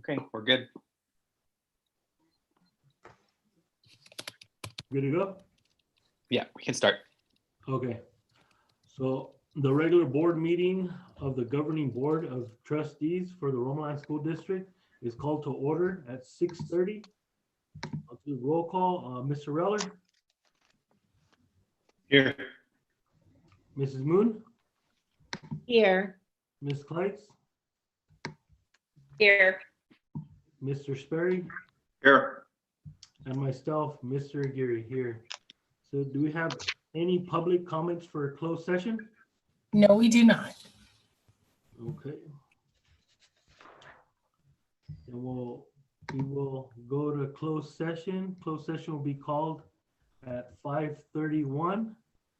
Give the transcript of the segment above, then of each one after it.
Okay, we're good. Good to go? Yeah, we can start. Okay. So the regular board meeting of the governing board of trustees for the Romoland School District is called to order at 6:30. I'll do roll call. Mr. Reller, Here. Mrs. Moon, Here. Ms. Kleitz, Here. Mr. Sperry, Here. and myself, Mr. Aguirre here. So do we have any public comments for a closed session? No, we do not. Okay. And we will go to closed session. Closed session will be called at 5:31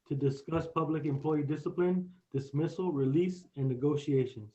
to discuss public employee discipline, dismissal, release, and negotiations.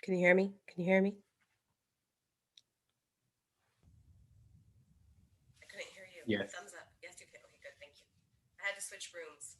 Can you hear me? Can you hear me? I couldn't hear you. Yes. Thumbs up. Yes, you can. Okay, good. Thank you. I had to switch rooms.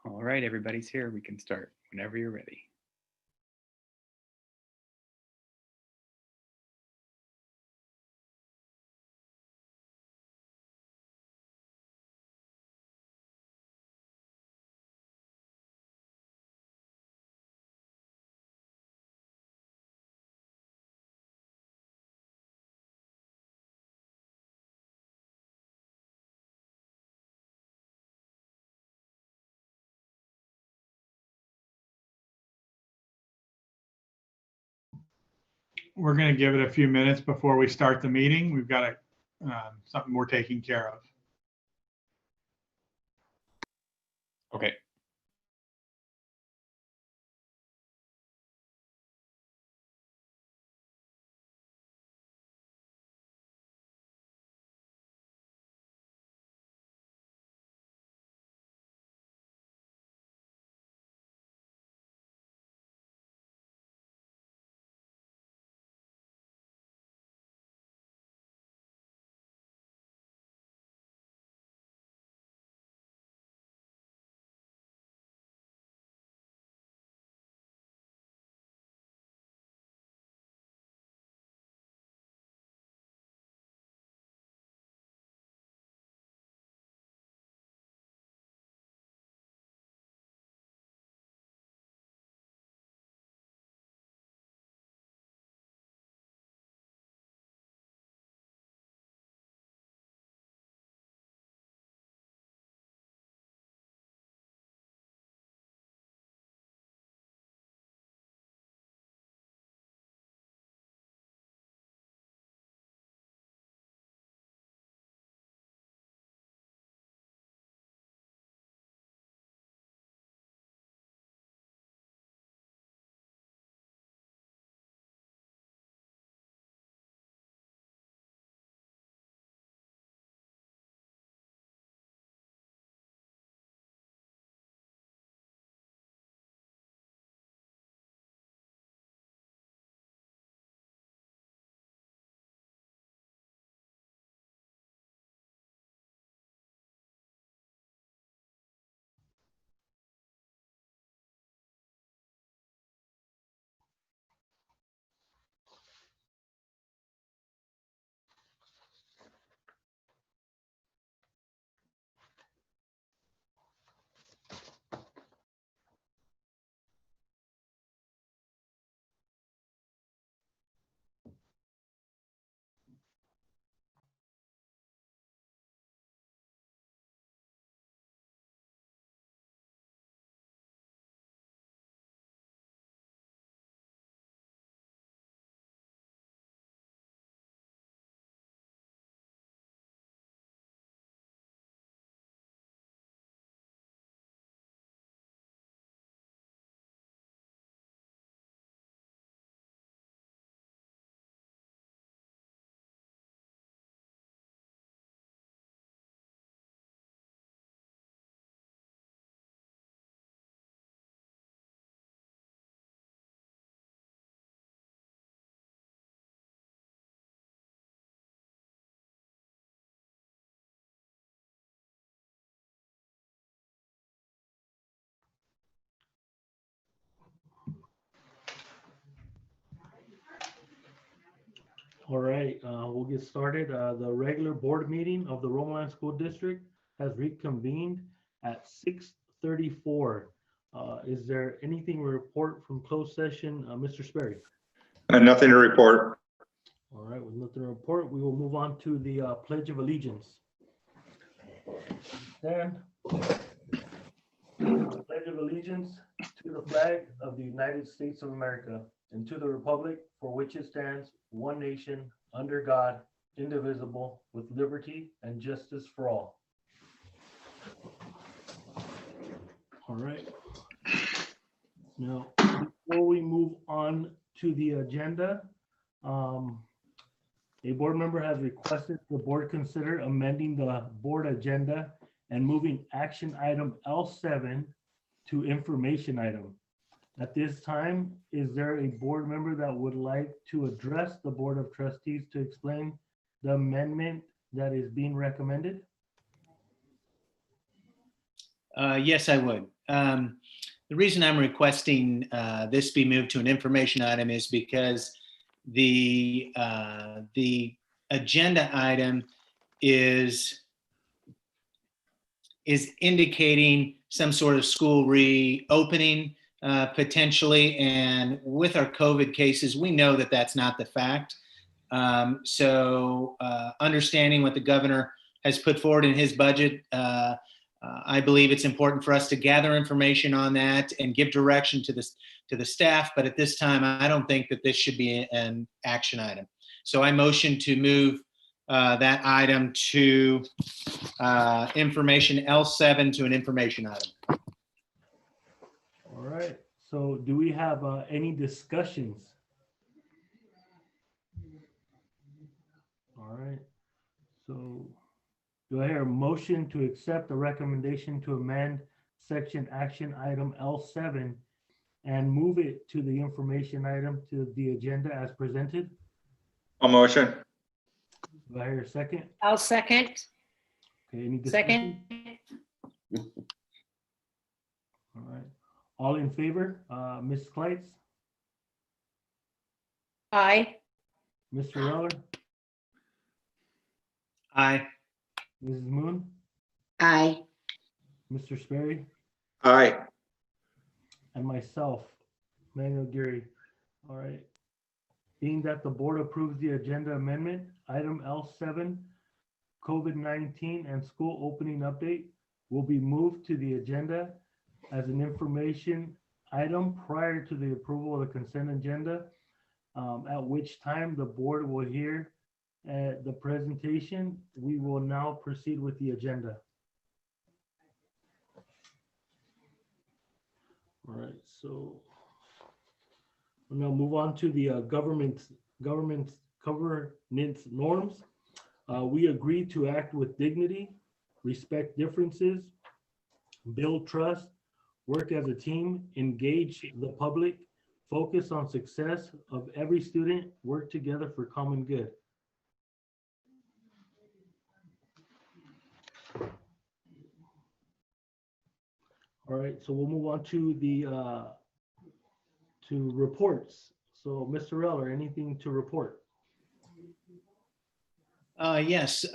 All right, everybody's here. We can start whenever you're ready. we're going to give it a few minutes before we start the meeting. We've got something we're taking care of. Okay. All right, we'll get started. The regular board meeting of the Romoland School District has reconvened at 6:34. Is there anything to report from closed session? Mr. Sperry? Nothing to report. All right, with nothing to report, we will move on to the Pledge of Allegiance. Stand. Pledge of allegiance to the flag of the United States of America and to the republic for which it stands, one nation, under God, indivisible, with liberty and justice for all. All right. Now, before we move on to the agenda, a board member has requested the board consider amending the board agenda and moving action item L7 to information item. At this time, is there a board member that would like to address the Board of Trustees to explain the amendment that is being recommended? Yes, I would. The reason I'm requesting this be moved to an information item is because the agenda item is indicating some sort of school reopening potentially, and with our COVID cases, we know that that's not the fact. So understanding what the governor has put forward in his budget, I believe it's important for us to gather information on that and give direction to the staff, but at this time, I don't think that this should be an action item. So I motion to move that item to information L7 to an information item. All right, so do we have any discussions? All right, so do I hear a motion to accept the recommendation to amend section action item L7 and move it to the information item to the agenda as presented? I'll motion. Do I hear a second? I'll second. Okay, any Second. discussion? All right, all in favor? Ms. Kleitz, Aye. Mr. Reller, Aye. Mrs. Moon, Aye. Mr. Sperry, Aye. and myself, Manuel Geary. All right. Being that the board approves the agenda amendment, item L7, COVID-19 and school opening update will be moved to the agenda as an information item prior to the approval of the consent agenda, at which time the board will hear the presentation. We will now proceed with the agenda. All right, so we'll now move on to the government governance norms. We agree to act with dignity, respect differences, build trust, work as a team, engage the public, focus on success of every student, work together for common good. All right, so we'll move on to the to reports. So Mr. Reller, anything to report? Yes.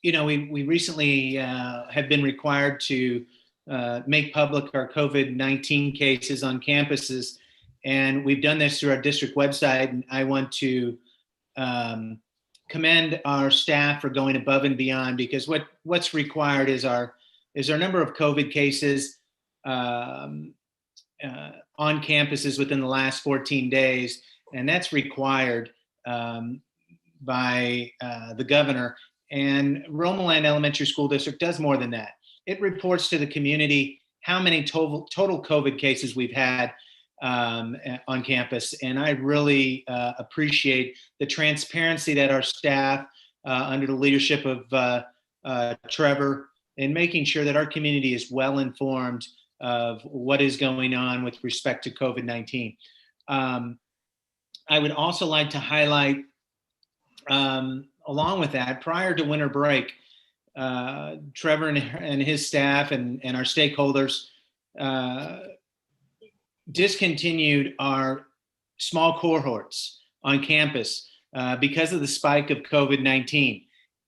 You know, we recently have been required to make public our COVID-19 cases on campuses, and we've done this through our district website. And I want to commend our staff for going above and beyond, because what's required is our number of COVID cases on campuses within the last 14 days, and that's required by the governor. And Romoland Elementary School District does more than that. It reports to the community how many total COVID cases we've had on campus. And I really appreciate the transparency that our staff, under the leadership of Trevor, in making sure that our community is well informed of what is going on with respect to COVID-19. I would also like to highlight, along with that, prior to winter break, Trevor and his staff and our stakeholders discontinued our small cohorts on campus because of the spike of COVID-19.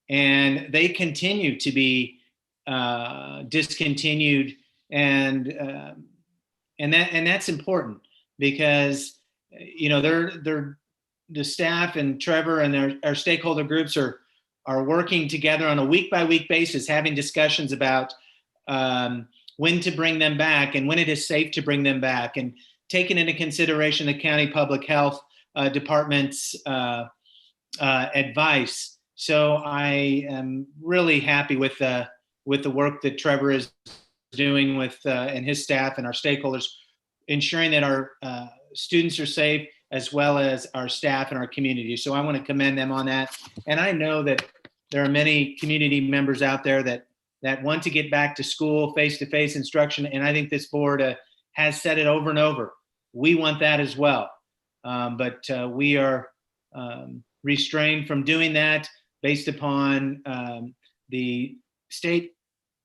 And they continue to be discontinued, and that's important, because you know the staff and Trevor and our stakeholder groups are working together on a week-by-week basis, having discussions about when to bring them back and when it is safe to bring them back, and taking into consideration the county public health department's advice. So I am really happy with the work that Trevor is doing with and his staff and our stakeholders, ensuring that our students are safe, as well as our staff and our community. So I want to commend them on that. And I know that there are many community members out there that want to get back to school, face-to-face instruction. And I think this board has said it over and over. We want that as well. But we are restrained from doing that based upon the state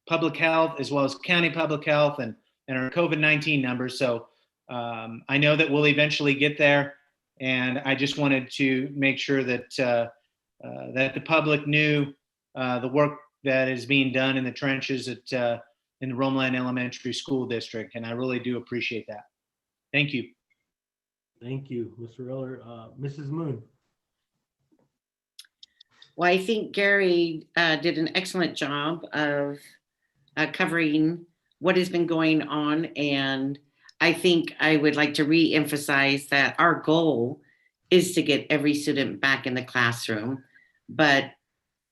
public health, as well as county public health and our COVID-19 numbers. So I know that we'll eventually get there. And I just wanted to make sure that that the public knew the work that is being done in the trenches in the Romoland Elementary School District, and I really do appreciate that. Thank you. Thank you, Mr. Eller. Mrs. Moon. Well, I think Gary did an excellent job of covering what has been going on. And I think I would like to re-emphasize that our goal is to get every student back in the classroom, but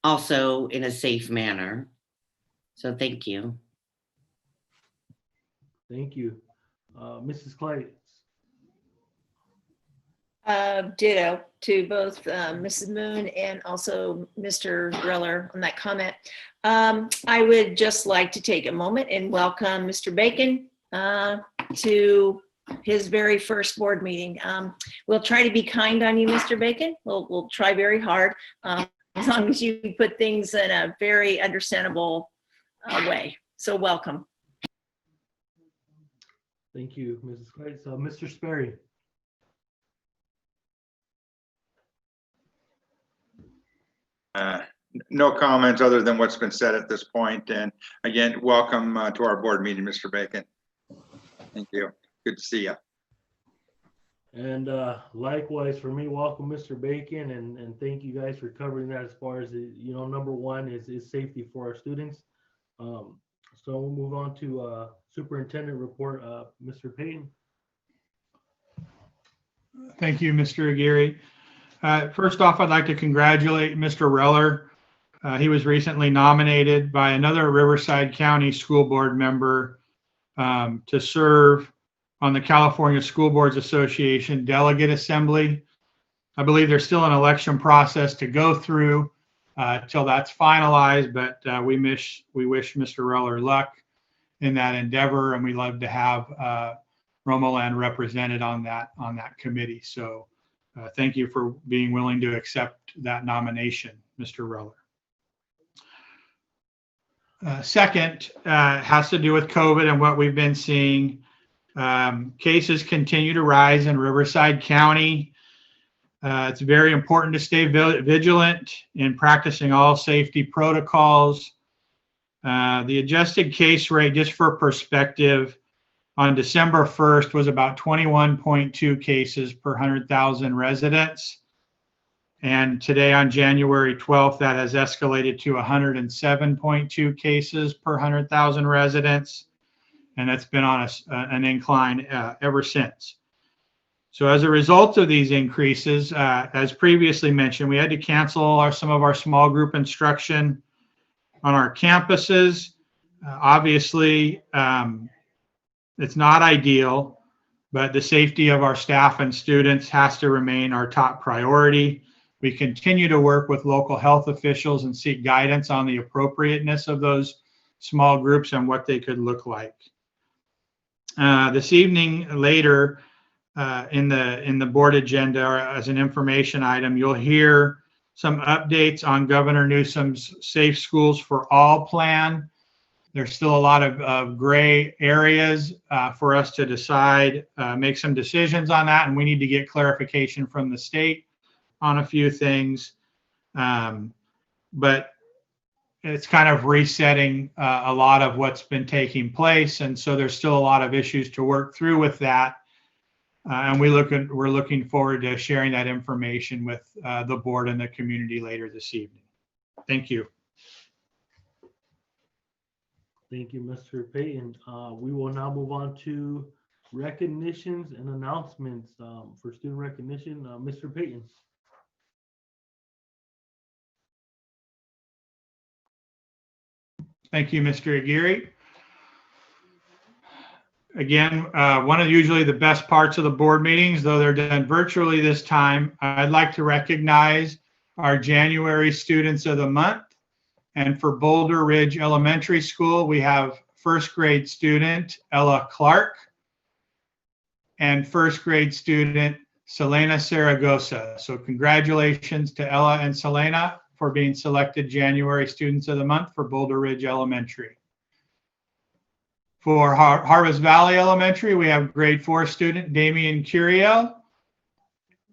also in a safe manner. So thank you. Thank you. Mrs. Clyde. Ditto to both Mrs. Moon and also Mr. Greller on that comment. I would just like to take a moment and welcome Mr. Bacon to his very first board meeting. We'll try to be kind on you, Mr. Bacon. We'll try very hard, as long as you put things in a very understandable way. So welcome. Thank you, Mrs. Clyde. So Mr. Sperry. No comments other than what's been said at this point. And again, welcome to our board meeting, Mr. Bacon. Thank you. Good to see you. And likewise for me, welcome Mr. Bacon, and thank you guys for covering that as far as, number one is safety for our students. So we'll move on to Superintendent Report, Mr. Payton. Thank you, Mr. Aguirre. First off, I'd like to congratulate Mr. Reller. He was recently nominated by another Riverside County School Board member to serve on the California School Boards Association Delegate Assembly. I believe there's still an election process to go through till that's finalized, but we wish Mr. Reller luck in that endeavor, and we love to have Romoland represented on that committee. So thank you for being willing to accept that nomination, Mr. Reller. Second has to do with COVID and what we've been seeing. Cases continue to rise in Riverside County. It's very important to stay vigilant in practicing all safety protocols. The adjusted case rate, just for perspective, on December 1st was about 21.2 cases per 100,000 residents. And today on January 12th, that has escalated to 107.2 cases per 100,000 residents. And that's been on an incline ever since. So as a result of these increases, as previously mentioned, we had to cancel some of our small group instruction on our campuses. Obviously, it's not ideal, but the safety of our staff and students has to remain our top priority. We continue to work with local health officials and seek guidance on the appropriateness of those small groups and what they could look like. This evening, later in the board agenda, or as an information item, you'll hear some updates on Governor Newsom's Safe Schools for All plan. There's still a lot of gray areas for us to decide, make some decisions on that, and we need to get clarification from the state on a few things. But it's kind of resetting a lot of what's been taking place, and so there's still a lot of issues to work through with that. And we're looking forward to sharing that information with the board and the community later this evening. Thank you. Thank you, Mr. Payton. We will now move on to recognitions and announcements for student recognition. Mr. Payton. Thank you, Mr. Aguirre. Again, one of usually the best parts of the board meetings, though they're done virtually this time, I'd like to recognize our January Students of the Month. And for Boulder Ridge Elementary School, we have first grade student Ella Clark and first grade student Selena Saragosa. So congratulations to Ella and Selena for being selected January Students of the Month for Boulder Ridge Elementary. For Harvest Valley Elementary, we have grade 4 student Damian Curiel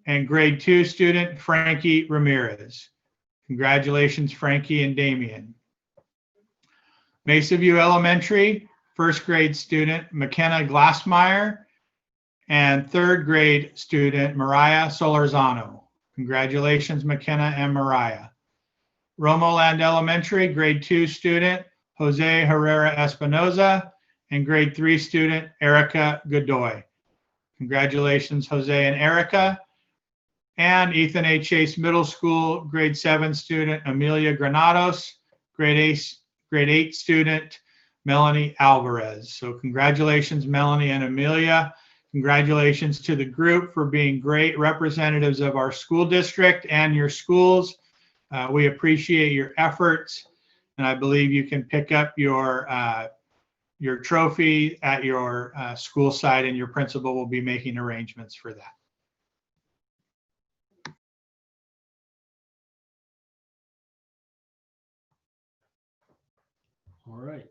and grade 2 student Frankie Ramirez. Congratulations, Frankie and Damian. Mesa View Elementary, first grade student McKenna Glassmeyer and third grade student Mariah Solorzano. Congratulations, McKenna and Mariah. Romoland Elementary, grade 2 student Jose Herrera Espinoza, and grade 3 student Erica Godoy. Congratulations, Jose and Erica. And Ethan A. Chase Middle School grade 7 student Amelia Granados, grade 8 student Melanie Alvarez. So congratulations, Melanie and Amelia. Congratulations to the group for being great representatives of our school district and your schools. We appreciate your efforts, and I believe you can pick up your trophy at your school site, and your principal will be making arrangements for that. All right.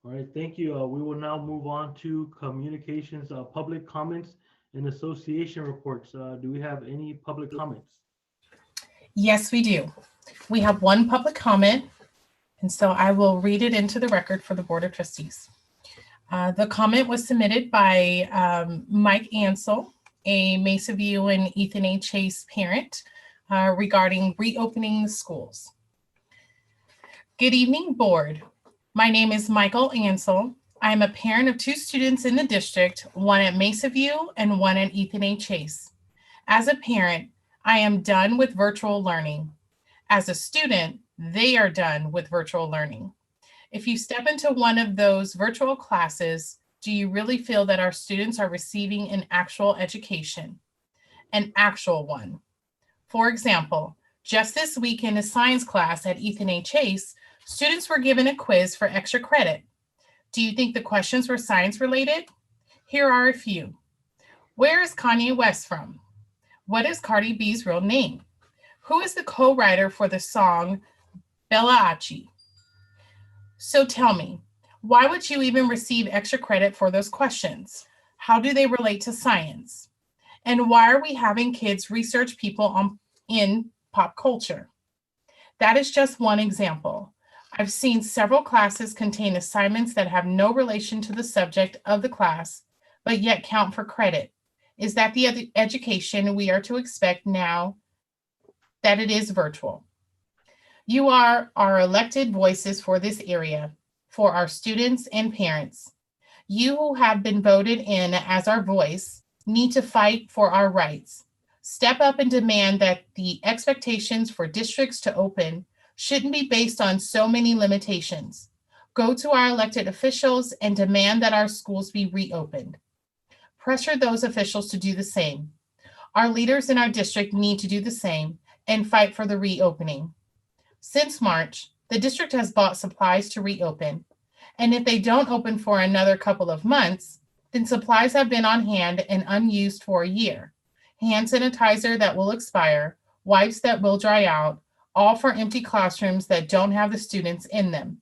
All right, thank you. We will now move on to communications, public comments and association reports. Do we have any public comments? Yes, we do. We have one public comment, and so I will read it into the record for the Board of Trustees. The comment was submitted by Mike Ansel, a Mesa View and Ethan A. Chase parent, regarding reopening the schools. Good evening, Board. My name is Michael Ansel. I am a parent of 2 students in the district, one at Mesa View and one at Ethan A. Chase. As a parent, I am done with virtual learning. As a student, they are done with virtual learning. If you step into one of those virtual classes, do you really feel that our students are receiving an actual education? An actual one. For example, just this week in a science class at Ethan A. Chase, students were given a quiz for extra credit. Do you think the questions were science related? Here are a few. Where is Kanye West from? What is Cardi B's real name? Who is the co-writer for the song Bella Achi? So tell me, why would you even receive extra credit for those questions? How do they relate to science? And why are we having kids research people in pop culture? That is just one example. I've seen several classes contain assignments that have no relation to the subject of the class, but yet count for credit. Is that the education we are to expect now that it is virtual? You are our elected voices for this area, for our students and parents. You who have been voted in as our voice need to fight for our rights. Step up and demand that the expectations for districts to open shouldn't be based on so many limitations. Go to our elected officials and demand that our schools be reopened. Pressure those officials to do the same. Our leaders in our district need to do the same and fight for the reopening. Since March, the district has bought supplies to reopen, and if they don't open for another couple of months, then supplies have been on hand and unused for a year. Hand sanitizer that will expire, wipes that will dry out, all for empty classrooms that don't have the students in them.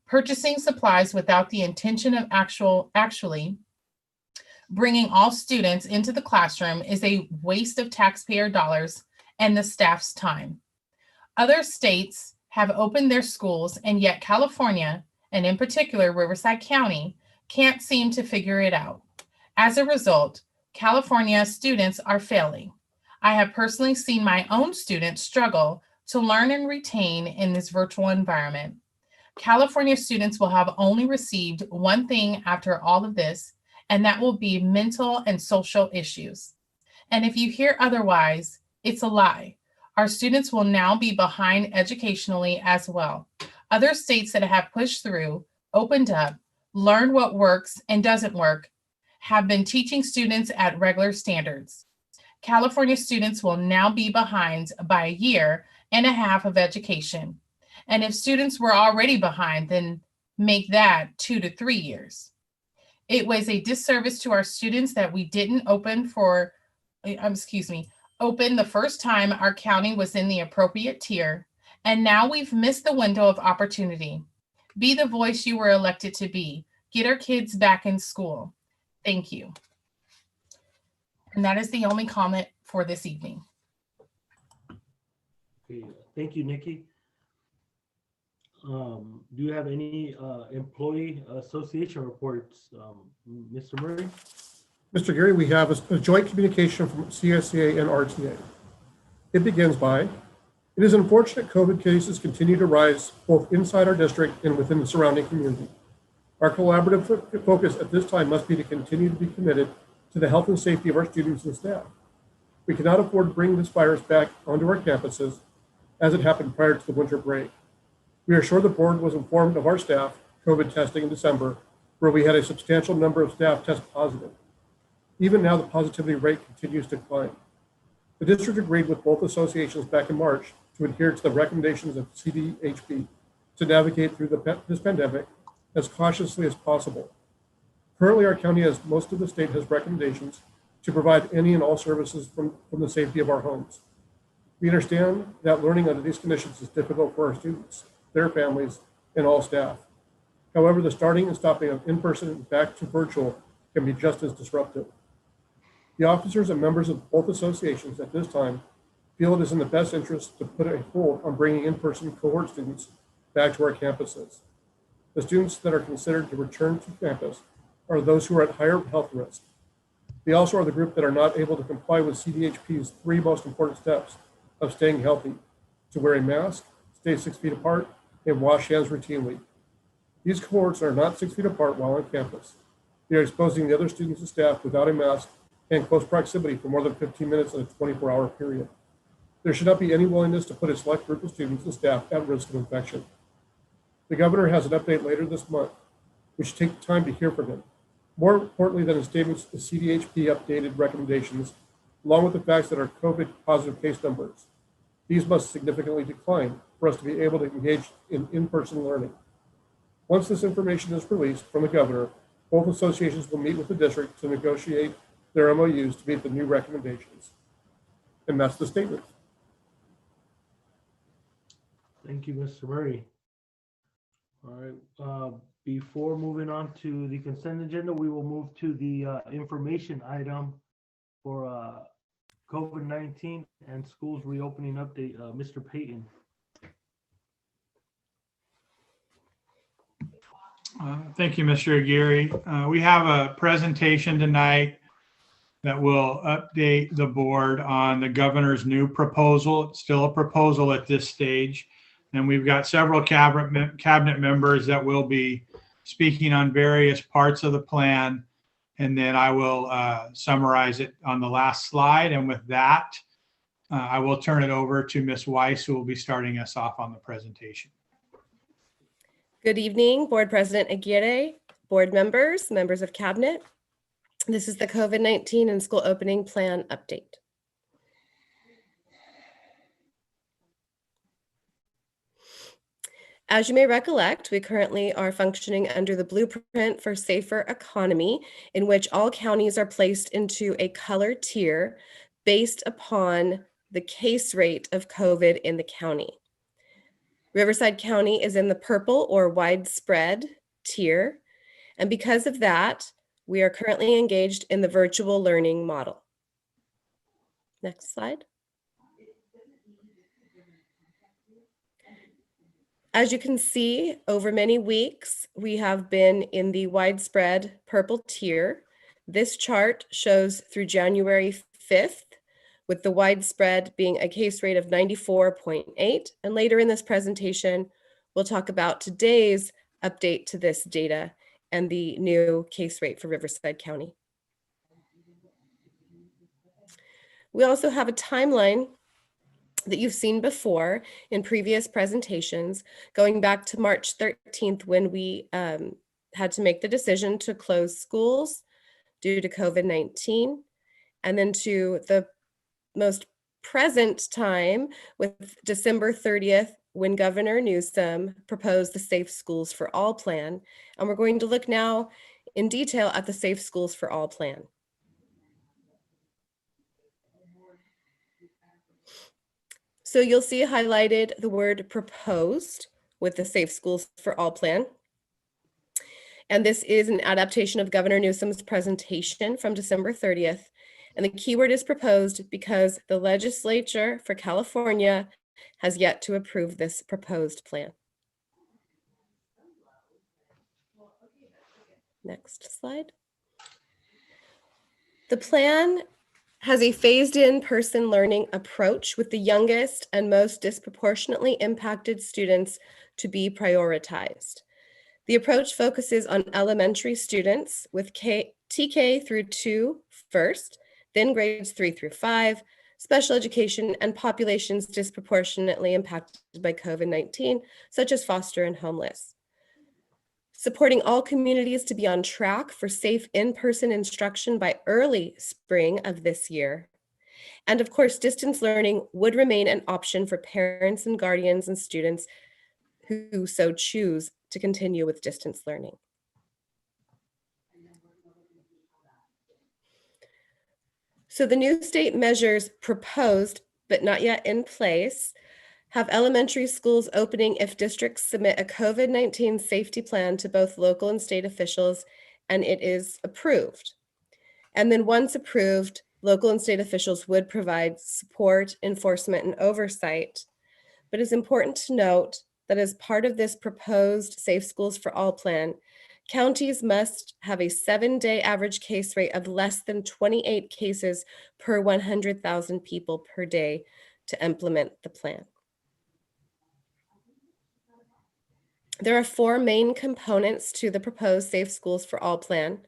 Purchasing supplies without the intention of actually bringing all students into the classroom is a waste of taxpayer dollars and the staff's time. Other states have opened their schools, and yet California, and in particular Riverside County, can't seem to figure it out. As a result, California students are failing. I have personally seen my own students struggle to learn and retain in this virtual environment. California students will have only received one thing after all of this, and that will be mental and social issues. And if you hear otherwise, it's a lie. Our students will now be behind educationally as well. Other states that have pushed through, opened up, learned what works and doesn't work, have been teaching students at regular standards. California students will now be behind by a year and a half of education. And if students were already behind, then make that 2 to 3 years. It was a disservice to our students that we didn't open the first time our county was in the appropriate tier, and now we've missed the window of opportunity. Be the voice you were elected to be. Get our kids back in school. Thank you. And that is the only comment for this evening. Okay, thank you, Nikki. Do you have any employee association reports, Mr. Murray? Mr. Gary, we have a joint communication from CSEA and RTA. It begins by, It is unfortunate COVID cases continue to rise both inside our district and within the surrounding community. Our collaborative focus at this time must be to continue to be committed to the health and safety of our students and staff. We cannot afford to bring this virus back onto our campuses as it happened prior to the winter break. We are sure the board was informed of our staff COVID testing in December, where we had a substantial number of staff test positive. Even now, the positivity rate continues to climb. The district agreed with both associations back in March to adhere to the recommendations of CDHP to navigate through this pandemic as cautiously as possible. Currently, our county, as most of the state, has recommendations to provide any and all services from the safety of our homes. We understand that learning under these conditions is difficult for our students, their families, and all staff. However, the starting and stopping of in-person and back to virtual can be just as disruptive. The officers and members of both associations at this time feel it is in the best interest to put a hold on bringing in-person cohort students back to our campuses. The students that are considered to return to campus are those who are at higher health risk. They also are the group that are not able to comply with CDHP's 3 most important steps of staying healthy: to wear a mask, stay 6 feet apart, and wash hands routinely. These cohorts are not 6 feet apart while on campus. They are exposing the other students and staff without a mask and close proximity for more than 15 minutes in a 24-hour period. There should not be any willingness to put a select group of students and staff at risk of infection. The governor has an update later this month. We should take time to hear from him. More importantly than his statements, the CDHP updated recommendations, along with the facts that our COVID positive case numbers. These must significantly decline for us to be able to engage in in-person learning. Once this information is released from the governor, both associations will meet with the district to negotiate their MOUs to meet the new recommendations. And that's the statement. Thank you, Mr. Murray. All right, before moving on to the consent agenda, we will move to the information item for COVID-19 and schools reopening update. Mr. Payton. Thank you, Mr. Aguirre. We have a presentation tonight that will update the board on the governor's new proposal. It's still a proposal at this stage. And we've got several cabinet members that will be speaking on various parts of the plan. And then I will summarize it on the last slide. And with that, I will turn it over to Ms. Weiss, who will be starting us off on the presentation. Good evening, Board President Aguirre, board members, members of cabinet. This is the COVID-19 and school opening plan update. As you may recollect, we currently are functioning under the blueprint for safer economy, in which all counties are placed into a color tier based upon the case rate of COVID in the county. Riverside County is in the purple or widespread tier, and because of that, we are currently engaged in the virtual learning model. Next slide. As you can see, over many weeks, we have been in the widespread purple tier. This chart shows through January 5th, with the widespread being a case rate of 94.8. And later in this presentation, we'll talk about today's update to this data and the new case rate for Riverside County. We also have a timeline that you've seen before in previous presentations, going back to March 13th when we had to make the decision to close schools due to COVID-19, and then to the most present time with December 30th when Governor Newsom proposed the Safe Schools for All plan. And we're going to look now in detail at the Safe Schools for All plan. So you'll see highlighted the word proposed with the Safe Schools for All plan. And this is an adaptation of Governor Newsom's presentation from December 30th. And the keyword is proposed because the legislature for California has yet to approve this proposed plan. Next slide. The plan has a phased-in person learning approach with the youngest and most disproportionately impacted students to be prioritized. The approach focuses on elementary students with TK through 2 first, then grades 3 through 5, special education, and populations disproportionately impacted by COVID-19, such as foster and homeless. Supporting all communities to be on track for safe in-person instruction by early spring of this year. And of course, distance learning would remain an option for parents and guardians and students who so choose to continue with distance learning. So the new state measures proposed, but not yet in place, have elementary schools opening if districts submit a COVID-19 safety plan to both local and state officials, and it is approved. And then once approved, local and state officials would provide support, enforcement, and oversight. But it's important to note that as part of this proposed Safe Schools for All plan, counties must have a 7-day average case rate of less than 28 cases per 100,000 people per day to implement the plan. There are 4 main components to the proposed Safe Schools for All plan: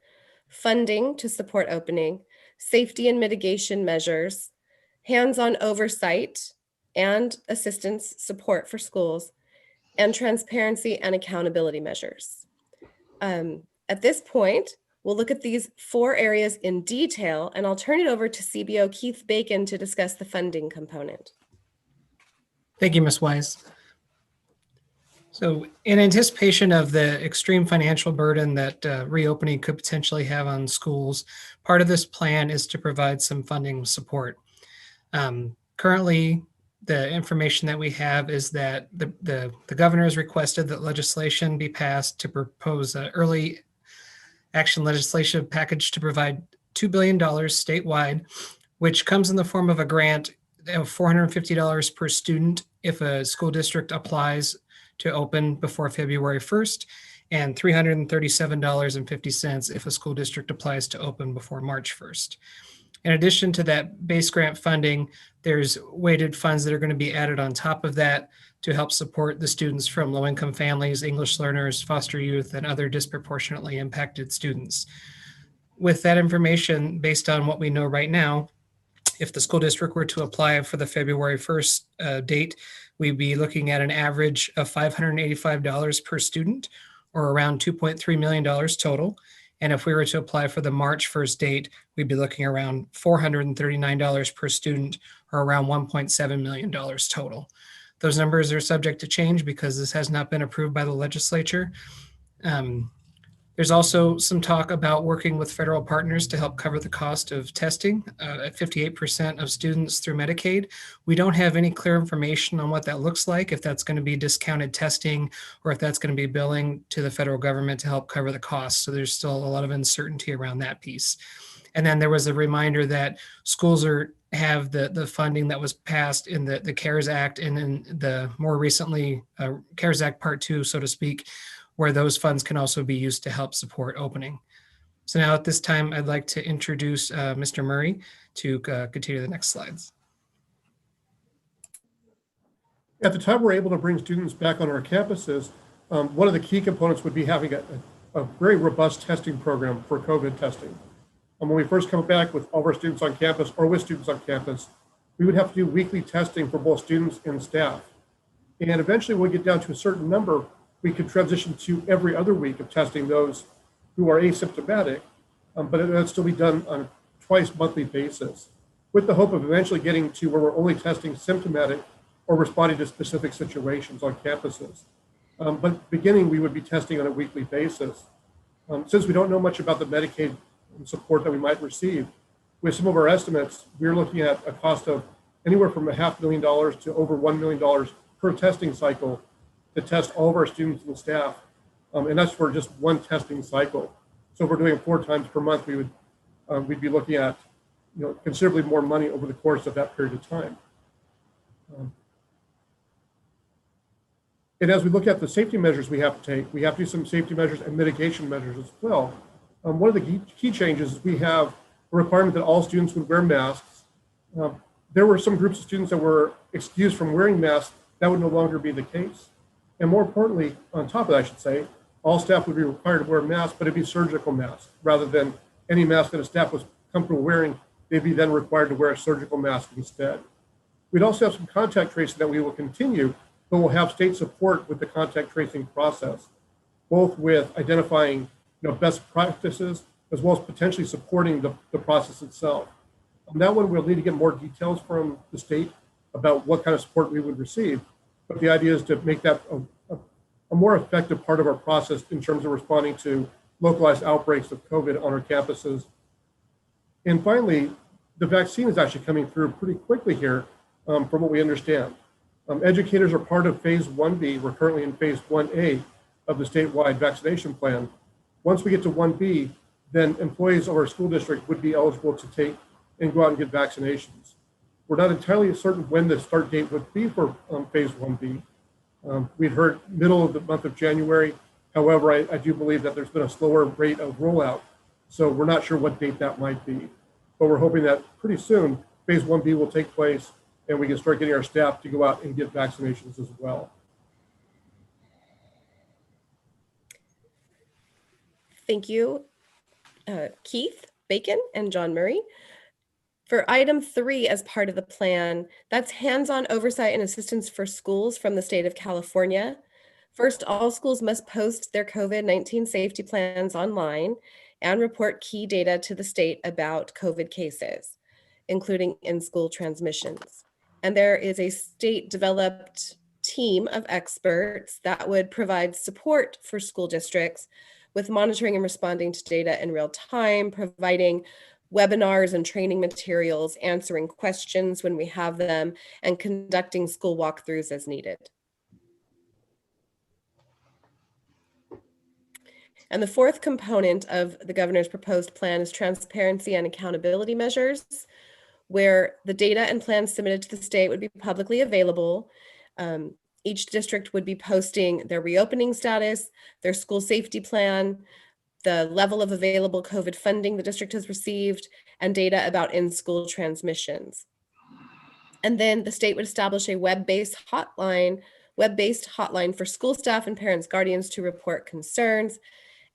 funding to support opening, safety and mitigation measures, hands-on oversight and assistance support for schools, and transparency and accountability measures. At this point, we'll look at these 4 areas in detail, and I'll turn it over to CBO Keith Bacon to discuss the funding component. Thank you, Ms. Wise. So in anticipation of the extreme financial burden that reopening could potentially have on schools, part of this plan is to provide some funding support. Currently, the information that we have is that the governor has requested that legislation be passed to propose an early action legislation package to provide $2 billion statewide, which comes in the form of a grant of $450 per student if a school district applies to open before February 1st, and $337.50 if a school district applies to open before March 1st. In addition to that base grant funding, there's weighted funds that are going to be added on top of that to help support the students from low-income families, English learners, foster youth, and other disproportionately impacted students. With that information, based on what we know right now, if the school district were to apply for the February 1st date, we'd be looking at an average of $585 per student, or around $2.3 million total. And if we were to apply for the March 1st date, we'd be looking around $439 per student, or around $1.7 million total. Those numbers are subject to change because this has not been approved by the legislature. There's also some talk about working with federal partners to help cover the cost of testing at 58% of students through Medicaid. We don't have any clear information on what that looks like, if that's going to be discounted testing or if that's going to be billing to the federal government to help cover the cost. So there's still a lot of uncertainty around that piece. And then there was a reminder that schools have the funding that was passed in the CARES Act and in the more recently CARES Act Part 2, so to speak, where those funds can also be used to help support opening. So now at this time, I'd like to introduce Mr. Murray to continue the next slides. At the time we're able to bring students back on our campuses, one of the key components would be having a very robust testing program for COVID testing. When we first come back with all of our students on campus or with students on campus, we would have to do weekly testing for both students and staff. And eventually when we get down to a certain number, we could transition to every other week of testing those who are asymptomatic, but it would still be done on a twice monthly basis, with the hope of eventually getting to where we're only testing symptomatic or responding to specific situations on campuses. But beginning, we would be testing on a weekly basis. Since we don't know much about the Medicaid support that we might receive, with some of our estimates, we're looking at a cost of anywhere from $500,000 to over $1 million per testing cycle to test all of our students and staff, and that's for just one testing cycle. So if we're doing it 4 times per month, we'd be looking at considerably more money over the course of that period of time. And as we look at the safety measures we have to take, we have to do some safety measures and mitigation measures as well. One of the key changes is we have a requirement that all students would wear masks. There were some groups of students that were excused from wearing masks. That would no longer be the case. And more importantly, on top of that, I should say, all staff would be required to wear masks, but it'd be surgical masks rather than any mask that a staff was comfortable wearing. They'd be then required to wear a surgical mask instead. We'd also have some contact tracing that we will continue, but we'll have state support with the contact tracing process, both with identifying best practices as well as potentially supporting the process itself. On that one, we'll need to get more details from the state about what kind of support we would receive. But the idea is to make that a more effective part of our process in terms of responding to localized outbreaks of COVID on our campuses. And finally, the vaccine is actually coming through pretty quickly here from what we understand. Educators are part of phase 1B. We're currently in phase 1A of the statewide vaccination plan. Once we get to 1B, then employees of our school district would be eligible to take and go out and get vaccinations. We're not entirely certain when the start date would be for phase 1B. We'd heard middle of the month of January. However, I do believe that there's been a slower rate of rollout. So we're not sure what date that might be. But we're hoping that pretty soon, phase 1B will take place and we can start getting our staff to go out and get vaccinations as well. Thank you, Keith Bacon and John Murray. For item 3 as part of the plan, that's hands-on oversight and assistance for schools from the state of California. First, all schools must post their COVID-19 safety plans online and report key data to the state about COVID cases, including in-school transmissions. And there is a state-developed team of experts that would provide support for school districts with monitoring and responding to data in real time, providing webinars and training materials, answering questions when we have them, and conducting school walkthroughs as needed. And the fourth component of the governor's proposed plan is transparency and accountability measures, where the data and plans submitted to the state would be publicly available. Each district would be posting their reopening status, their school safety plan, the level of available COVID funding the district has received, and data about in-school transmissions. And then the state would establish a web-based hotline for school staff and parents, guardians to report concerns.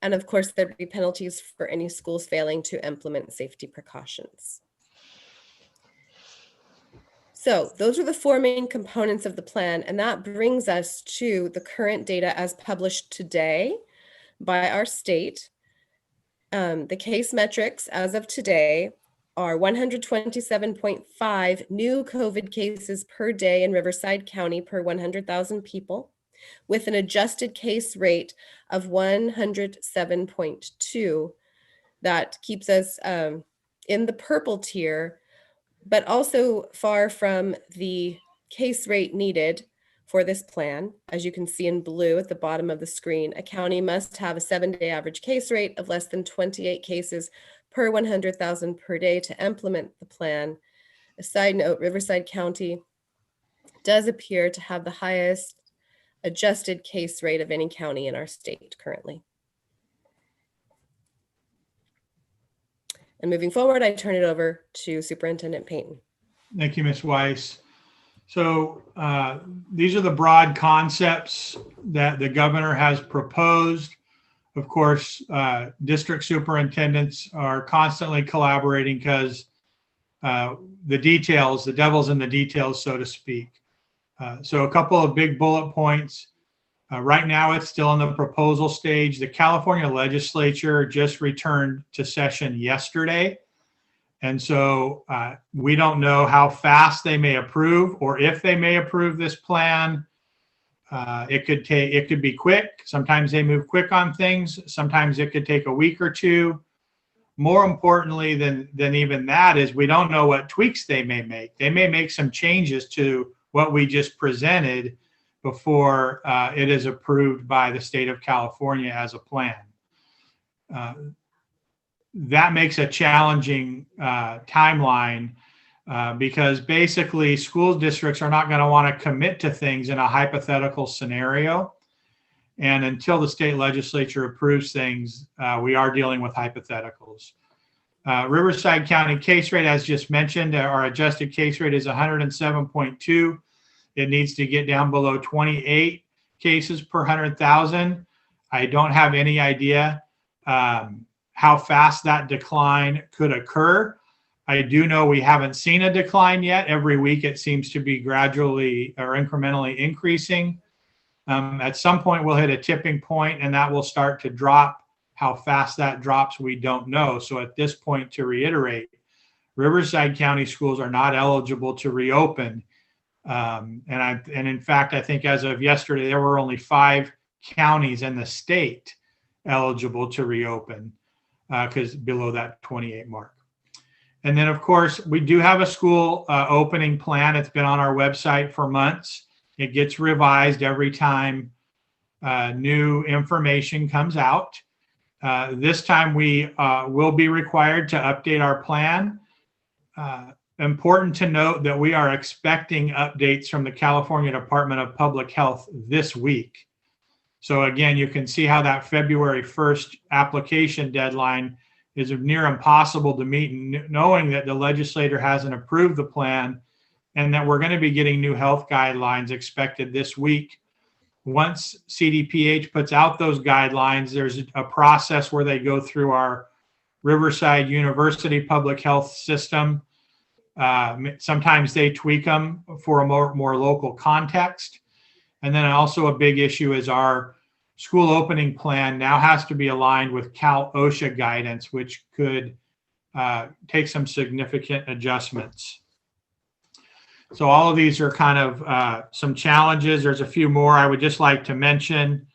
And of course, there'd be penalties for any schools failing to implement safety precautions. So those are the 4 main components of the plan, and that brings us to the current data as published today by our state. The case metrics as of today are 127.5 new COVID cases per day in Riverside County per 100,000 people, with an adjusted case rate of 107.2. That keeps us in the purple tier, but also far from the case rate needed for this plan. As you can see in blue at the bottom of the screen, a county must have a 7-day average case rate of less than 28 cases per 100,000 per day to implement the plan. A side note, Riverside County does appear to have the highest adjusted case rate of any county in our state currently. And moving forward, I turn it over to Superintendent Payton. Thank you, Ms. Weiss. So these are the broad concepts that the governor has proposed. Of course, district superintendents are constantly collaborating because the details, the devil's in the details, so to speak. So a couple of big bullet points. Right now, it's still in the proposal stage. The California legislature just returned to session yesterday. And so we don't know how fast they may approve or if they may approve this plan. It could be quick. Sometimes they move quick on things. Sometimes it could take a week or two. More importantly than even that is we don't know what tweaks they may make. They may make some changes to what we just presented before it is approved by the state of California as a plan. That makes a challenging timeline because basically school districts are not going to want to commit to things in a hypothetical scenario. And until the state legislature approves things, we are dealing with hypotheticals. Riverside County case rate, as just mentioned, our adjusted case rate is 107.2. It needs to get down below 28 cases per 100,000. I don't have any idea how fast that decline could occur. I do know we haven't seen a decline yet. Every week it seems to be gradually or incrementally increasing. At some point we'll hit a tipping point and that will start to drop. How fast that drops, we don't know. So at this point, to reiterate, Riverside County schools are not eligible to reopen. And in fact, I think as of yesterday, there were only 5 counties in the state eligible to reopen because below that 28 mark. And then, of course, we do have a school opening plan. It's been on our website for months. It gets revised every time new information comes out. This time we will be required to update our plan. Important to note that we are expecting updates from the California Department of Public Health this week. So again, you can see how that February 1st application deadline is near impossible to meet, knowing that the legislator hasn't approved the plan and that we're going to be getting new health guidelines expected this week. Once CDPH puts out those guidelines, there's a process where they go through our Riverside University public health system. Sometimes they tweak them for a more local context. And then also a big issue is our school opening plan now has to be aligned with Cal OSHA guidance, which could take some significant adjustments. So all of these are kind of some challenges. There's a few more I would just like to mention.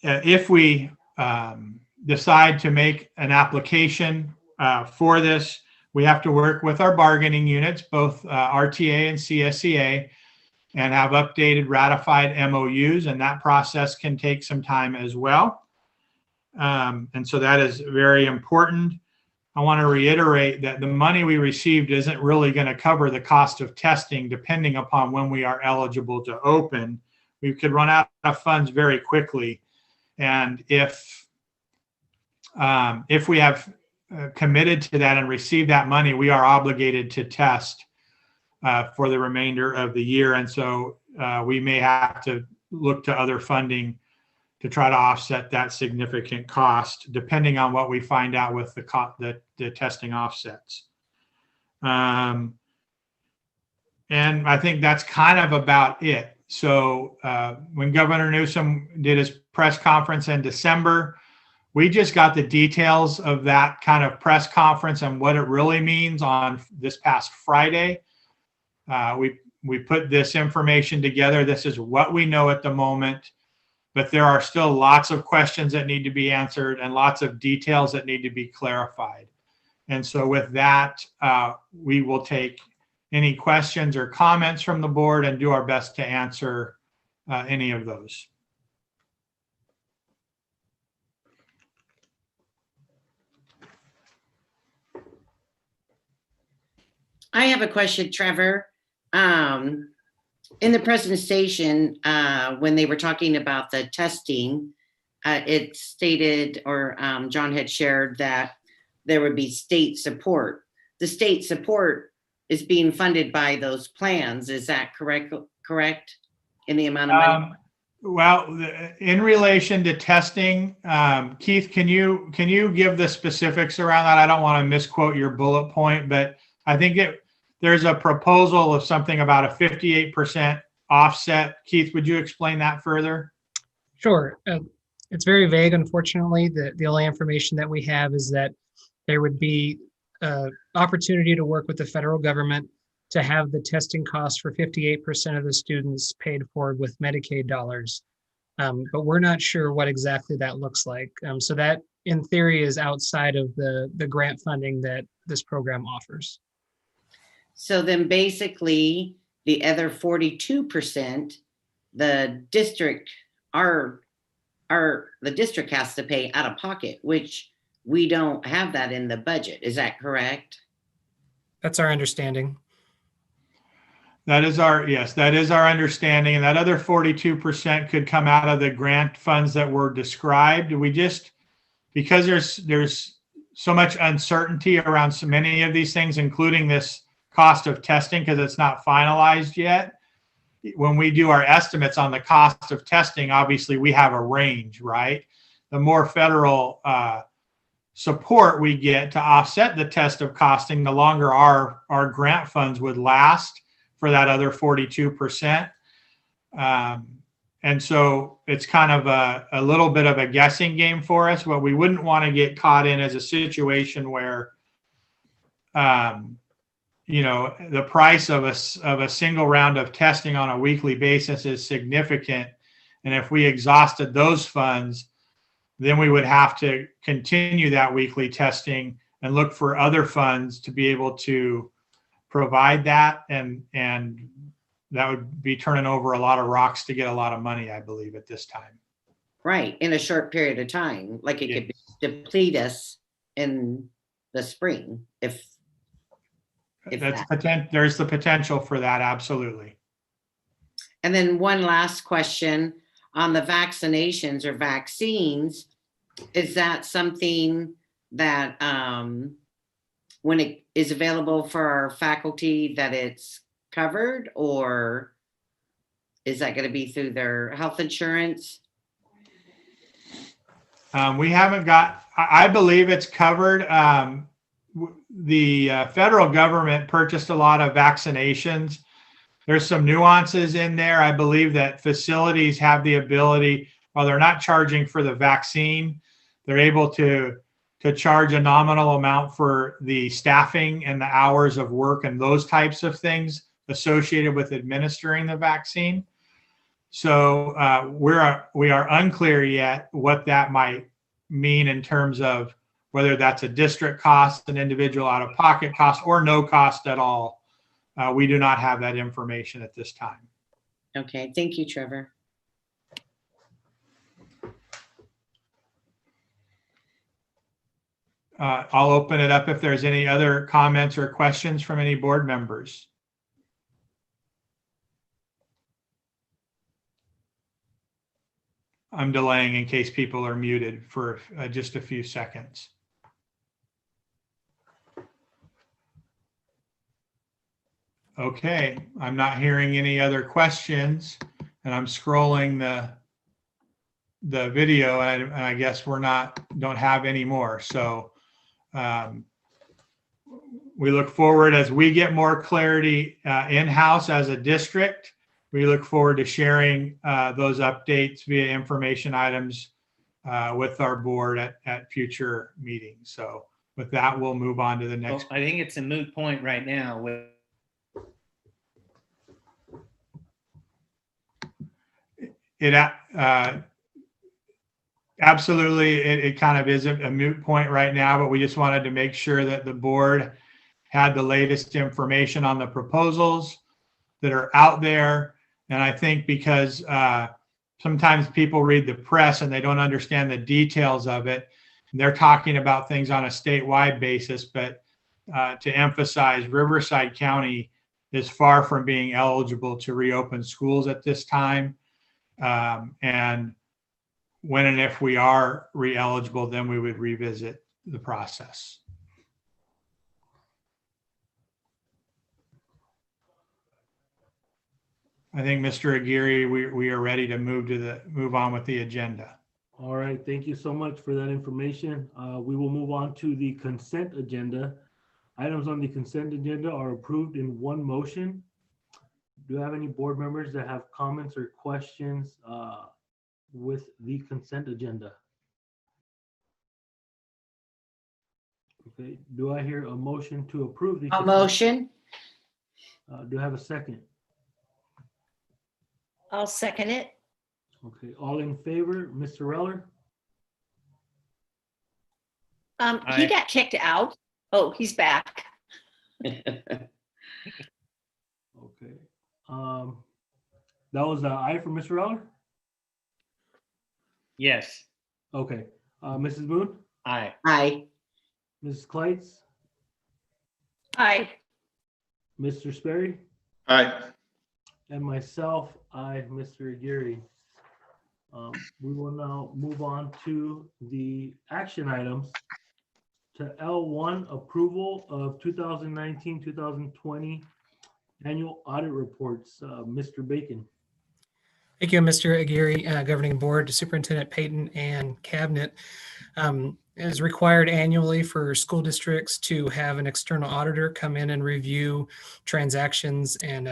If we decide to make an application for this, we have to work with our bargaining units, both RTA and CSEA, and have updated ratified MOUs, and that process can take some time as well. And so that is very important. I want to reiterate that the money we received isn't really going to cover the cost of testing, depending upon when we are eligible to open. We could run out of funds very quickly. And if we have committed to that and received that money, we are obligated to test for the remainder of the year. And so we may have to look to other funding to try to offset that significant cost, depending on what we find out with the testing offsets. And I think that's kind of about it. So when Governor Newsom did his press conference in December, we just got the details of that kind of press conference and what it really means on this past Friday. We put this information together. This is what we know at the moment. But there are still lots of questions that need to be answered and lots of details that need to be clarified. And so with that, we will take any questions or comments from the board and do our best to answer any of those. I have a question, Trevor. In the presentation, when they were talking about the testing, it stated, or John had shared, that there would be state support. The state support is being funded by those plans. Is that correct? In the amount of money? Well, in relation to testing, Keith, can you give the specifics around that? I don't want to misquote your bullet point, but I think there's a proposal of something about a 58% offset. Keith, would you explain that further? Sure. It's very vague, unfortunately. The only information that we have is that there would be an opportunity to work with the federal government to have the testing costs for 58% of the students paid for with Medicaid dollars. But we're not sure what exactly that looks like. So that, in theory, is outside of the grant funding that this program offers. So then basically the other 42%, the district has to pay out of pocket, which we don't have that in the budget. Is that correct? That's our understanding. Yes, that is our understanding. And that other 42% could come out of the grant funds that were described. We just because there's so much uncertainty around so many of these things, including this cost of testing, because it's not finalized yet. When we do our estimates on the cost of testing, obviously we have a range, right? The more federal support we get to offset the test of costing, the longer our grant funds would last for that other 42%. And so it's kind of a little bit of a guessing game for us. What we wouldn't want to get caught in is a situation where, you know, the price of a single round of testing on a weekly basis is significant. And if we exhausted those funds, then we would have to continue that weekly testing and look for other funds to be able to provide that. And that would be turning over a lot of rocks to get a lot of money, I believe, at this time. Right, in a short period of time, like it could deplete us in the spring if There's the potential for that, absolutely. And then one last question on the vaccinations or vaccines. Is that something that when it is available for our faculty that it's covered, or is that going to be through their health insurance? We haven't got, I believe it's covered. The federal government purchased a lot of vaccinations. There's some nuances in there. I believe that facilities have the ability, while they're not charging for the vaccine, they're able to charge a nominal amount for the staffing and the hours of work and those types of things associated with administering the vaccine. So we are unclear yet what that might mean in terms of whether that's a district cost, an individual out-of-pocket cost, or no cost at all. We do not have that information at this time. Okay, thank you, Trevor. I'll open it up if there's any other comments or questions from any board members. I'm delaying in case people are muted for just a few seconds. Okay, I'm not hearing any other questions, and I'm scrolling the video, and I guess don't have any more. So we look forward, as we get more clarity in-house as a district, we look forward to sharing those updates via information items with our board at future meetings. So with that, we'll move on to the next. Well, I think it's a moot point right now. Absolutely, it kind of is a moot point right now, but we just wanted to make sure that the board had the latest information on the proposals that are out there. And I think because sometimes people read the press and they don't understand the details of it, and they're talking about things on a statewide basis, but to emphasize, Riverside County is far from being eligible to reopen schools at this time. And when and if we are re-eligible, then we would revisit the process. I think, Mr. Aguirre, we are ready to move on with the agenda. All right, thank you so much for that information. We will move on to the consent agenda. Items on the consent agenda are approved in one motion. Do you have any board members that have comments or questions with the consent agenda? Okay, do I hear a motion to approve the? A motion? Do I have a second? I'll second it. Okay, all in favor, Mr. Reller? He got kicked out. Oh, he's back. Okay. That was an aye for Mr. Reller? Yes. Okay. Mrs. Boone? Aye. Aye. Mrs. Kleitz? Aye. Mr. Sperry? Aye. And myself, aye, Mr. Aguirre. We will now move on to the action items. To L1, approval of 2019-2020 annual audit reports. Mr. Bacon. Thank you, Mr. Aguirre, Governing Board, Superintendent Payton, and Cabinet. It is required annually for school districts to have an external auditor come in and review transactions and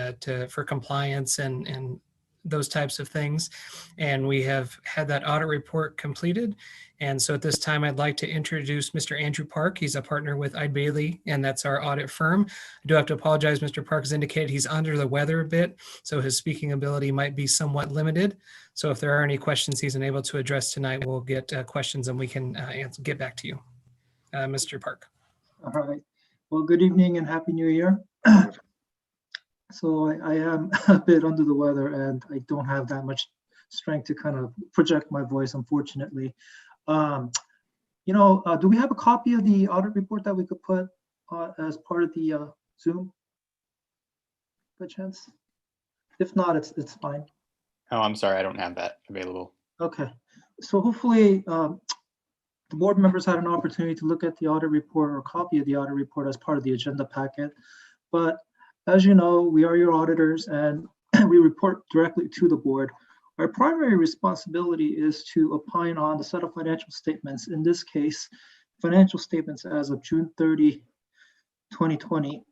for compliance and those types of things. And we have had that audit report completed. And so at this time, I'd like to introduce Mr. Andrew Park. He's a partner with Eide Bailey, and that's our audit firm. I do have to apologize. Mr. Park has indicated he's under the weather a bit, so his speaking ability might be somewhat limited. So if there are any questions he's unable to address tonight, we'll get questions and we can get back to you. Mr. Park. All right. Well, good evening and Happy New Year. So I am a bit under the weather and I don't have that much strength to kind of project my voice, unfortunately. Do we have a copy of the audit report that we could put as part of the Zoom by chance? If not, it's fine. Oh, I'm sorry, I don't have that available. Okay, so hopefully the board members had an opportunity to look at the audit report or a copy of the audit report as part of the agenda packet. But as you know, we are your auditors and we report directly to the board. Our primary responsibility is to opine on the set of financial statements, in this case, financial statements as of June 30, 2020.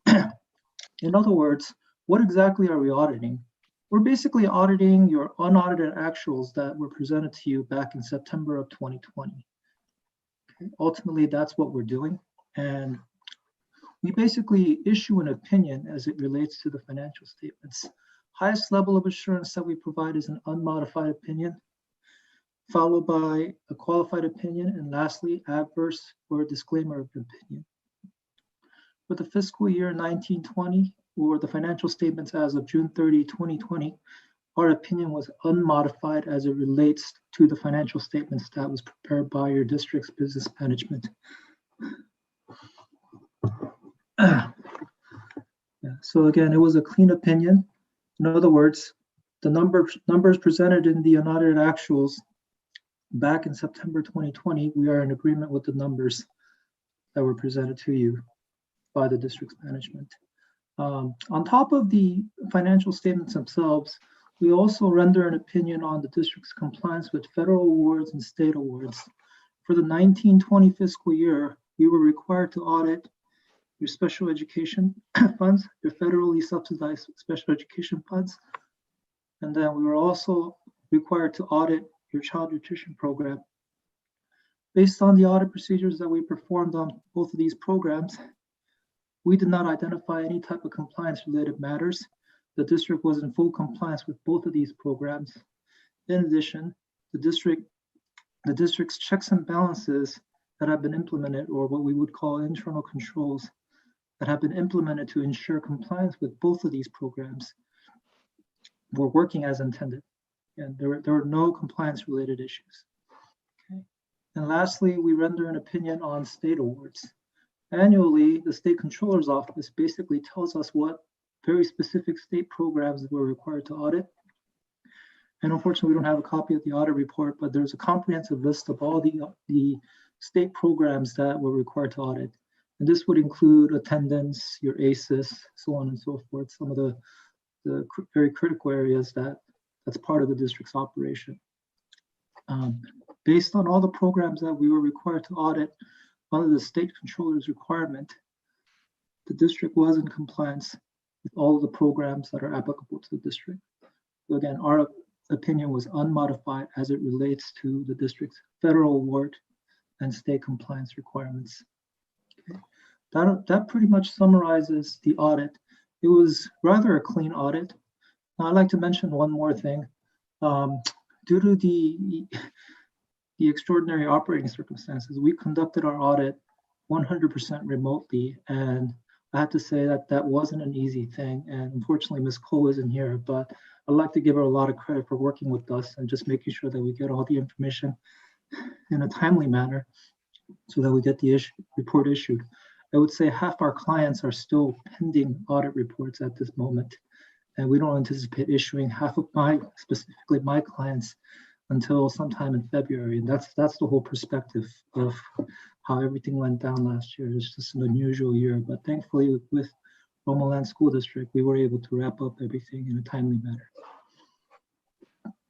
In other words, what exactly are we auditing? We're basically auditing your unaudited actuals that were presented to you back in September of 2020. Okay. Ultimately, that's what we're doing. And we basically issue an opinion as it relates to the financial statements. Highest level of assurance that we provide is an unmodified opinion, followed by a qualified opinion, and lastly, adverse or disclaimer of opinion. For the fiscal year 1920, or the financial statements as of June 30, 2020, our opinion was unmodified as it relates to the financial statements that was prepared by your district's business management. So again, it was a clean opinion. In other words, the numbers presented in the unaudited actuals back in September 2020, we are in agreement with the numbers that were presented to you by the district's management. On top of the financial statements themselves, we also render an opinion on the district's compliance with federal awards and state awards. For the 1920 fiscal year, we were required to audit your special education funds, your federally subsidized special education funds. And then we were also required to audit your child nutrition program. Based on the audit procedures that we performed on both of these programs, we did not identify any type of compliance-related matters. The district was in full compliance with both of these programs. In addition, the district's checks and balances that have been implemented, or what we would call internal controls, that have been implemented to ensure compliance with both of these programs, were working as intended. And there were no compliance-related issues. Okay. And lastly, we render an opinion on state awards. Annually, the State Controller's Office basically tells us what very specific state programs we're required to audit. And unfortunately, we don't have a copy of the audit report, but there's a comprehensive list of all the state programs that we're required to audit. And this would include attendance, your ACES, so on and so forth, some of the very critical areas that's part of the district's operation. Based on all the programs that we were required to audit under the state controller's requirement, the district was in compliance with all of the programs that are applicable to the district. So again, our opinion was unmodified as it relates to the district's federal award and state compliance requirements. Okay. That pretty much summarizes the audit. It was rather a clean audit. Now, I'd like to mention one more thing. Due to the extraordinary operating circumstances, we conducted our audit 100% remotely, and I have to say that wasn't an easy thing. And unfortunately, Ms. Cole isn't here, but I'd like to give her a lot of credit for working with us and just making sure that we get all the information in a timely manner so that we get the report issued. I would say half our clients are still pending audit reports at this moment, and we don't anticipate issuing half of specifically my clients' until sometime in February. And that's the whole perspective of how everything went down last year. It's just an unusual year, but thankfully with Romoland School District, we were able to wrap up everything in a timely manner.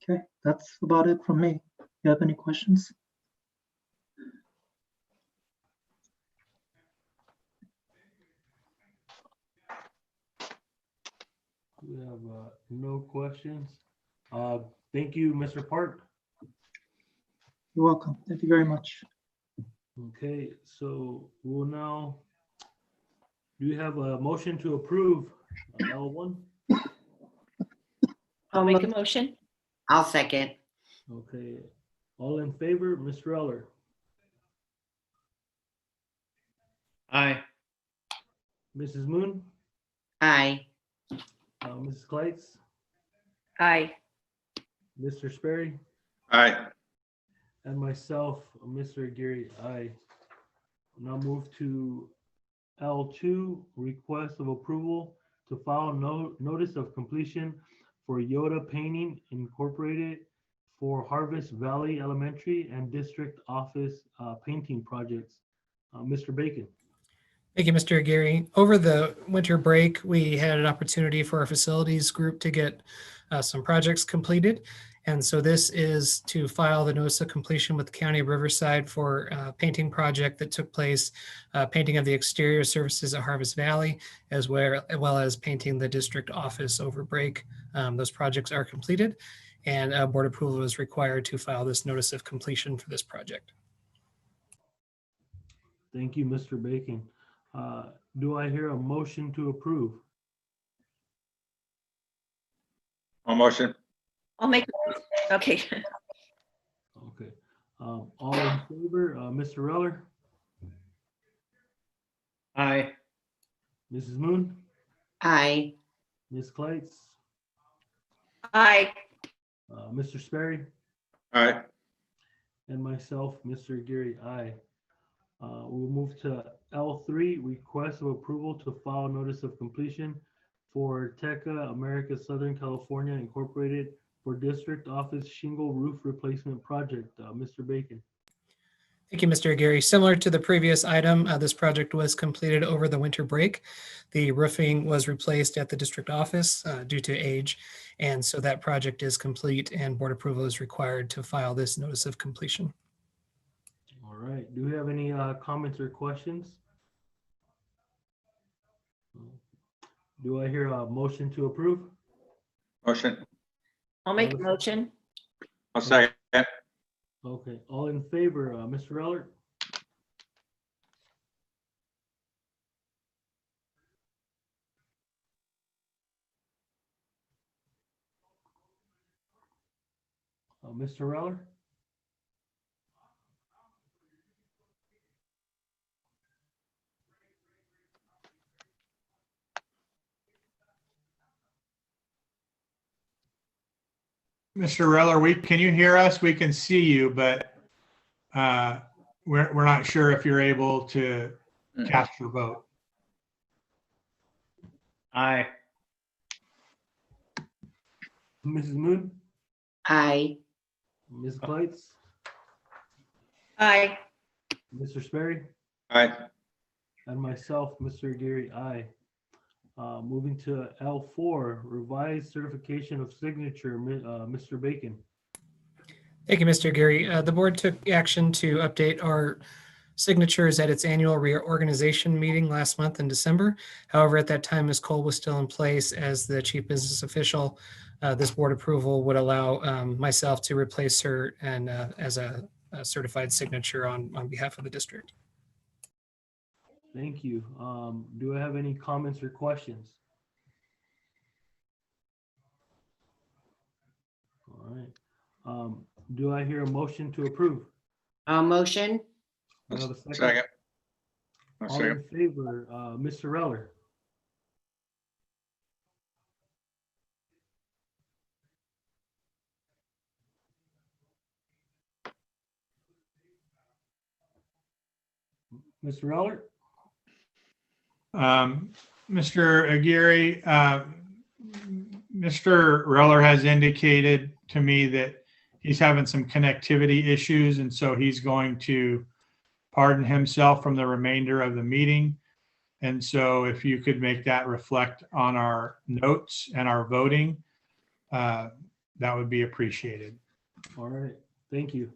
Okay, that's about it from me. You have any questions? We have no questions. Thank you, Mr. Park. You're welcome. Thank you very much. Okay, so we'll now, do you have a motion to approve L1? I'll make a motion. I'll second. Okay, all in favor, Mr. Eller, Aye. Mrs. Moon, Aye. Mrs. Kleitz, Aye. Mr. Sperry, Aye. and myself, Mr. Gary. Aye. Now move to L2, request of approval to file notice of completion for Yoda Painting Incorporated for Harvest Valley Elementary and District Office painting projects. Mr. Bacon. Thank you, Mr. Aguirre. Over the winter break, we had an opportunity for our facilities group to get some projects completed. And so this is to file the notice of completion with the County of Riverside for a painting project that took place, painting of the exterior surfaces at Harvest Valley, as well as painting the district office over break. Those projects are completed, and board approval is required to file this notice of completion for this project. Thank you, Mr. Bacon. Do I hear a motion to approve? I'll motion. I'll make, okay. Okay. All in favor, Mr. Eller, Aye. Mrs. Moon, Aye. Ms. Kleitz, Aye. Mr. Sperry, Aye. and myself, Mr. Gary. Aye. We'll move to L3, request of approval to file notice of completion for Teca America Southern California Incorporated for District Office Shingle Roof Replacement Project. Mr. Bacon. Thank you, Mr. Aguirre. Similar to the previous item, this project was completed over the winter break. The roofing was replaced at the district office due to age, and so that project is complete and board approval is required to file this notice of completion. All right. Do we have any comments or questions? Do I hear a motion to approve? Motion. I'll make a motion. I'll second. Okay. All in favor, Mr. Eller, Mr. Reller, Mr. Reller, can you hear us? We can see you, but we're not sure if you're able to cast your vote. Aye. Mrs. Moon, Aye. Ms. Kleitz, Aye. Mr. Sperry, Aye. and myself, Mr. Gary. Aye. Moving to L4, revised certification of signature, Mr. Bacon. Thank you, Mr. Aguirre. The board took action to update our signatures at its annual reorganization meeting last month in December. However, at that time, Ms. Cole was still in place as the chief business official. This board approval would allow myself to replace her and as a certified signature on behalf of the district. Thank you. Do I have any comments or questions? All right. Do I hear a motion to approve? Motion. I have a second. Second. I'll All second. in favor, Mr. Reller, Mr. Reller, Mr. Aguirre, Mr. Reller has indicated to me that he's having some connectivity issues, and so he's going to pardon himself from the remainder of the meeting. And so if you could make that reflect on our notes and our voting, that would be appreciated. All right, thank you.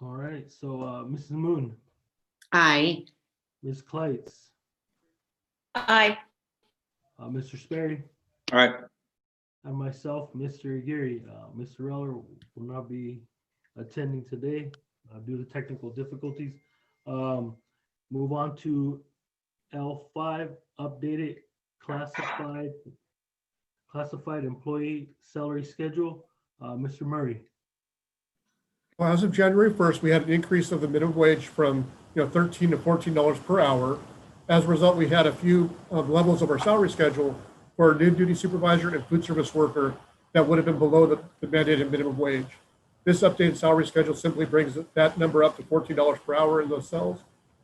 All right, so Mrs. Moon, Aye. Ms. Kleitz, Aye. Mr. Sperry, All right, and myself, Mr. Geary. Mr. Reller will not be attending today due to technical difficulties. Move on to L5, updated classified employee salary schedule. Mr. Murray. Well, as of January 1st, we had an increase of the minimum wage from $13 to $14 per hour. As a result, we had a few levels of our salary schedule for a new duty supervisor and food service worker that would have been below the mandated minimum wage. This updated salary schedule simply brings that number up to $14 per hour in those cells.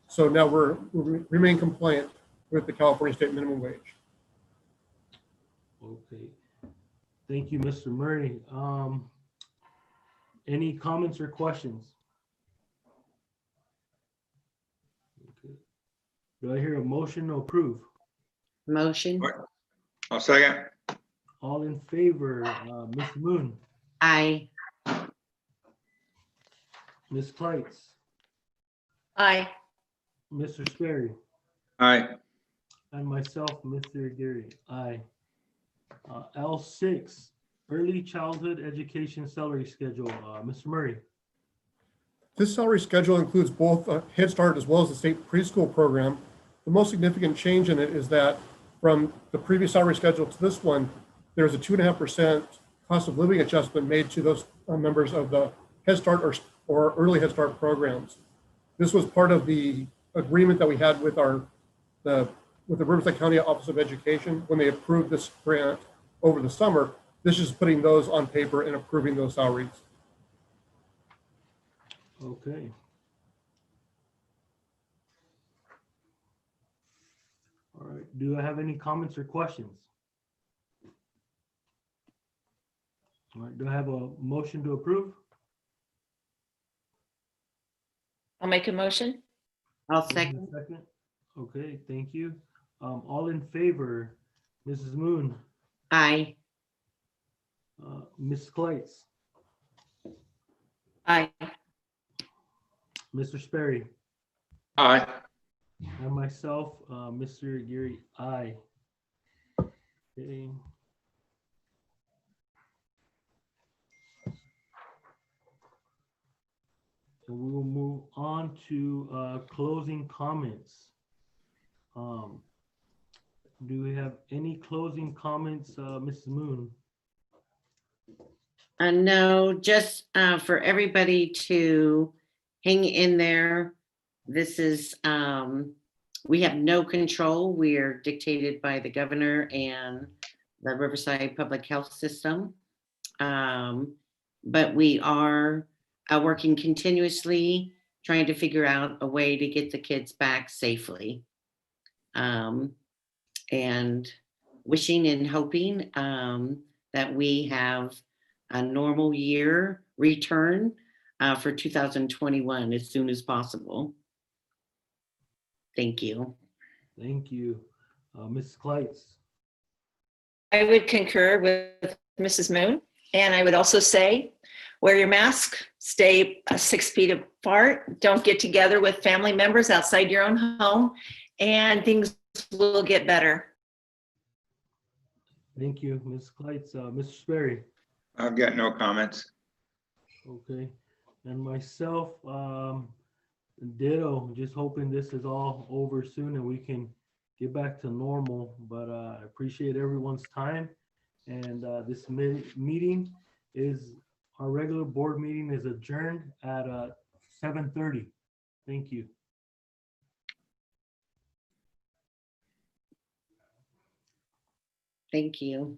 So now we remain compliant with the California state minimum wage. Okay, thank you, Mr. Murray. Any comments or questions? Okay. Do I hear a motion to approve? Motion. I'll second. All in favor, Ms. Moon, Aye. Ms. Kleitz, Aye. Mr. Sperry, Aye, and myself, Mr. Geary. Aye. L6, early childhood education salary schedule. Mr. Murray. This salary schedule includes both Head Start as well as the state preschool program. The most significant change in it is that from the previous salary schedule to this one, there's a 2.5% cost of living adjustment made to those members of the Head Start or early Head Start programs. This was part of the agreement that we had with the Riverside County Office of Education when they approved this grant over the summer. This is putting those on paper and approving those salaries. Okay. All right, do I have any comments or questions? All right, do I have a motion to approve? I'll make a motion. I'll second. Second. Okay, thank you. All in favor, Mrs. Moon, Aye. Ms. Kleitz, Aye. Mr. Sperry, aye, and myself, Mr. Geary. Aye. Okay. So we will move on to closing comments. Do we have any closing comments, Mrs. Moon? No, just for everybody to hang in there. This is, we have no control. We are dictated by the governor and the Riverside Public Health System. But we are working continuously, trying to figure out a way to get the kids back safely. And wishing and hoping that we have a normal year return for 2021 as soon as possible. Thank you. Thank you. Ms. Kleitz. I would concur with Mrs. Moon. And I would also say, wear your mask, stay 6 feet apart, don't get together with family members outside your own home, and things will get better. Thank you, Ms. Kleitz. Mr. Sperry. I've got no comments. Okay. And myself, ditto, just hoping this is all over soon and we can get back to normal. But I appreciate everyone's time. And this meeting is, our regular board meeting is adjourned at 7:30. Thank you. Thank you.